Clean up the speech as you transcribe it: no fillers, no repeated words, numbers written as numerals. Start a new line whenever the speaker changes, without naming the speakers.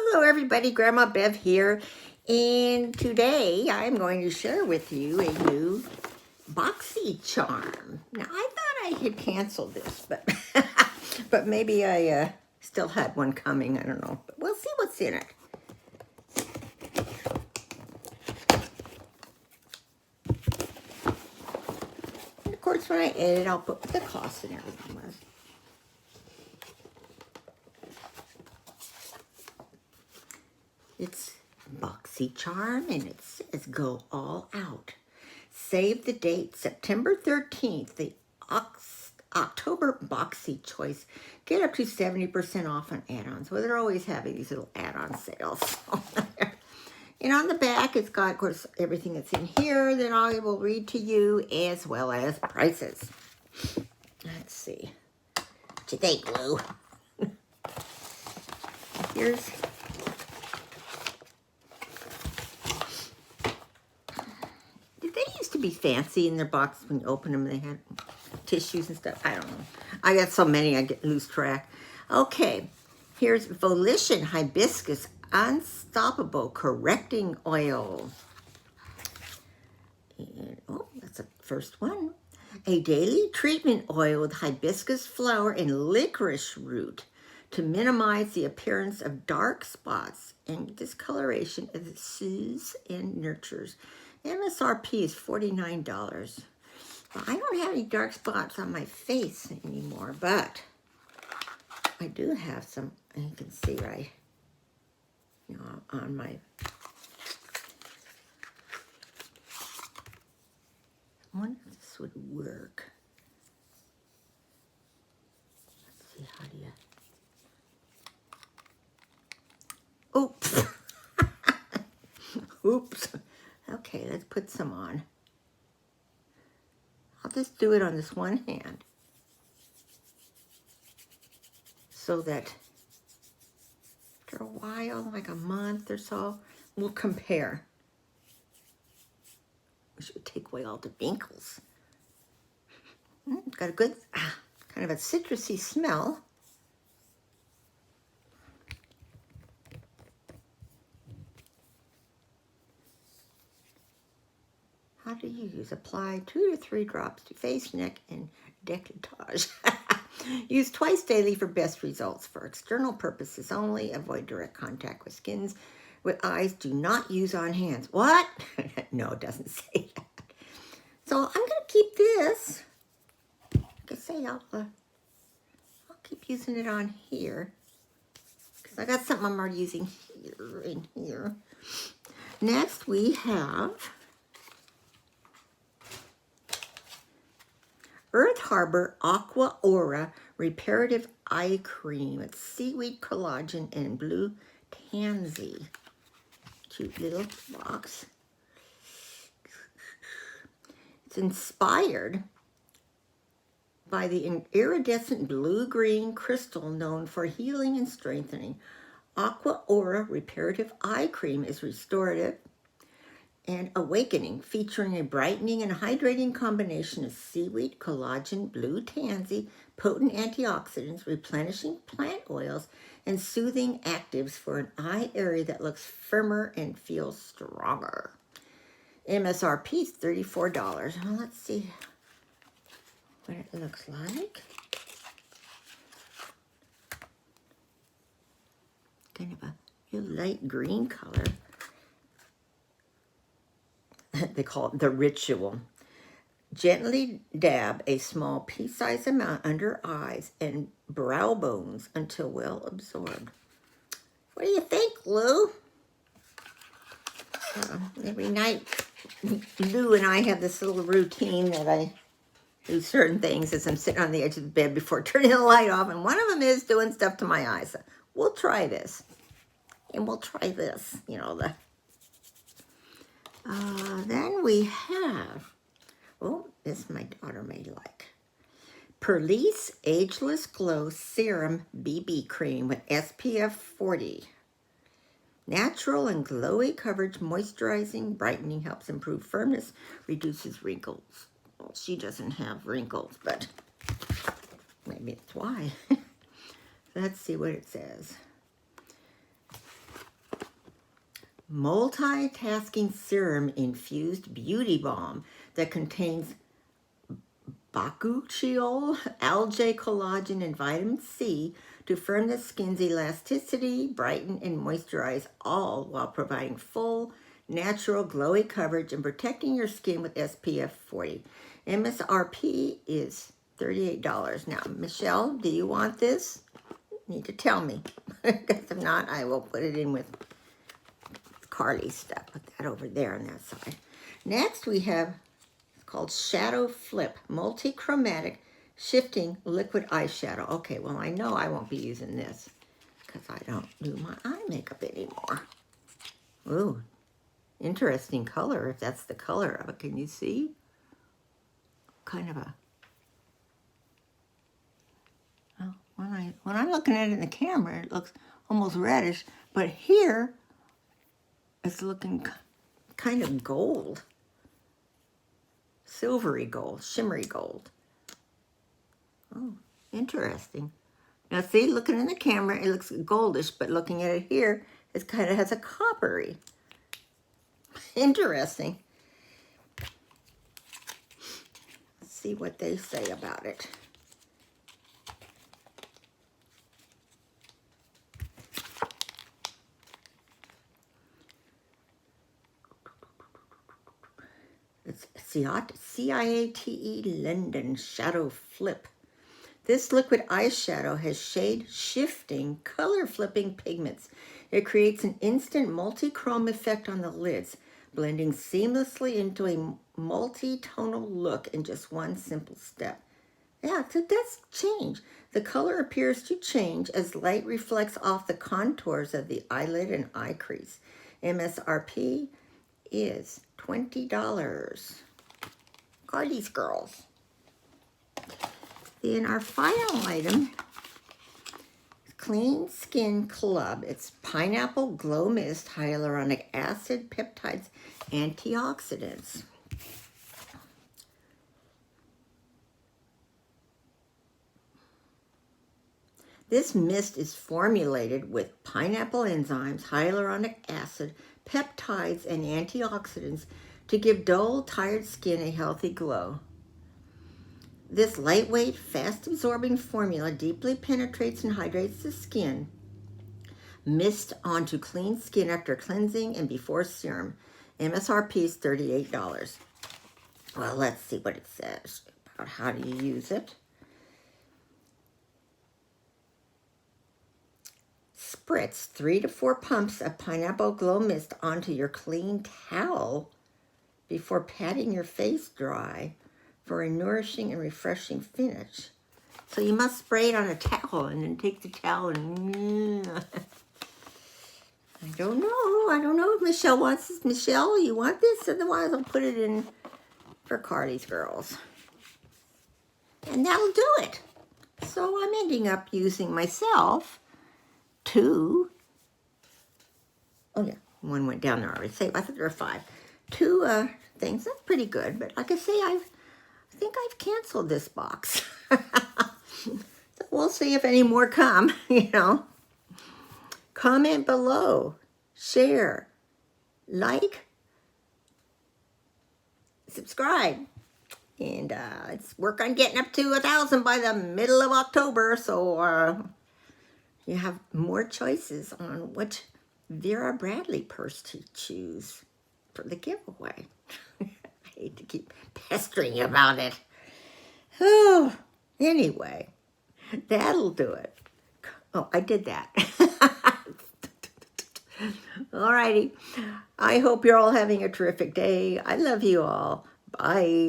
Hello everybody, Grandma Bev here, and today I'm going to share with you a new BoxyCharm. Now I thought I had canceled this, but but maybe I still had one coming, I don't know. But we'll see what's in it. And of course when I edit, I'll put the cost and everything was. It's BoxyCharm, and it says go all out. Save the date, September 13th, the October Boxy Choice. Get up to 70% off on add-ons. Well, they're always having these little add-on sales. And on the back, it's got, of course, everything that's in here that I will read to you, as well as prices. Let's see. What you think, Lou? Here's... to be fancy in their box when you open them. They had tissues and stuff. I don't know. I got so many I lose track. Okay, here's Volition Hibiscus Unstoppable Correcting Oil. And, oh, that's the first one. A daily treatment oil with hibiscus flower and licorice root to minimize the appearance of dark spots and discoloration as it soothes and nurtures. MSRP is $49. Well, I don't have any dark spots on my face anymore, but I do have some, and you can see right, on my, I wonder if this would work. Let's see, how do you, oops, oops. Okay, let's put some on. I'll just do it on this one hand so that after a while, like a month or so, we'll compare. We should take away all the wrinkles. It's got a good, kind of a citrusy smell. How do you use? Apply 2 to 3 drops to face, neck, and décolletage. Use twice daily for best results. For external purposes only. Avoid direct contact with skins. With eyes, do not use on hands. What? No, it doesn't say that. So I'm going to keep this. Like I say, I'll keep using it on here. Because I got something I'm already using here and here. Next, we have Earth Harbor Aqua Aura Reparative Eye Cream. It's seaweed collagen and blue tansy. Cute little box. It's inspired by the iridescent blue-green crystal known for healing and strengthening. Aqua Aura Reparative Eye Cream is restorative and awakening, featuring a brightening and hydrating combination of seaweed, collagen, blue tansy, potent antioxidants, replenishing plant oils, and soothing actives for an eye area that looks firmer and feels stronger. MSRP is $34. Well, let's see what it looks like. Kind of a real light green color. They call it the ritual. Gently dab a small pea-sized amount under eyes and brow bones until well absorbed. What do you think, Lou? Every night, Lou and I have this little routine that I do certain things as I'm sitting on the edge of the bed before turning the light off, and one of them is doing stuff to my eyes. So we'll try this, and we'll try this, then we have, oh, this my daughter may like. Perlice Ageless Glow Serum BB Cream with SPF 40. Natural and glowy coverage, moisturizing, brightening, helps improve firmness, reduces wrinkles. Well, she doesn't have wrinkles, but maybe that's why. Let's see what it says. multitasking serum infused beauty balm that contains bakuchiol, algae collagen, and vitamin C to firm the skin's elasticity, brighten, and moisturize, all while providing full, natural, glowy coverage and protecting your skin with SPF 40. MSRP is $38. Now, Michelle, do you want this? You need to tell me. Because if not, I will put it in with Carly's stuff. Put that over there on that side. Next, we have called Shadow Flip Multi-Chromatic Shifting Liquid Eyeshadow. Okay, well, I know I won't be using this because I don't do my eye makeup anymore. Ooh, interesting color, if that's the color of it. Can you see? Kind of a... Oh, when I'm looking at it in the camera, it looks almost reddish, but here it's looking kind of gold. Silvery gold, shimmery gold. Oh, interesting. Now see, looking in the camera, it looks goldish, but looking at it here, it kind of has a coppery. Interesting. Let's see what they say about it. It's CIATE London Shadow Flip. This liquid eyeshadow has shade-shifting, color-flipping pigments. It creates an instant multi-chrome effect on the lids, blending seamlessly into a multi-tonal look in just one simple step. Yeah, it does change. The color appears to change as light reflects off the contours of the eyelid and eye crease. MSRP is $20. Carly's Girls. Then our final item, Clean Skin Club. It's Pineapple Glow Mist, Hyaluronic Acid, Peptides, Antioxidants. This mist is formulated with pineapple enzymes, hyaluronic acid, peptides, and antioxidants to give dull, tired skin a healthy glow. This lightweight, fast-absorbing formula deeply penetrates and hydrates the skin. Mist onto clean skin after cleansing and before serum. MSRP is $38. Well, let's see what it says about how do you use it. Spritz 3 to 4 pumps of Pineapple Glow Mist onto your clean towel before patting your face dry for a nourishing and refreshing finish. So you must spray it on a towel and then take the towel and... I don't know if Michelle wants this. Michelle, you want this? Otherwise, I'll put it in for Carly's Girls. And that'll do it. So I'm ending up using myself two. Oh, yeah. One went down there already. I thought there were 5. 2 things. That's pretty good. But like I say, I think I've canceled this box. So we'll see if any more come, you know. Comment below, share, like, subscribe, and let's work on getting up to 1,000 by the middle of October, so you have more choices on which Vera Bradley purse to choose for the giveaway. I hate to keep pestering you about it. Oh, anyway, that'll do it. Oh, I did that. Alrighty. I hope you're all having a terrific day. I love you all. Bye.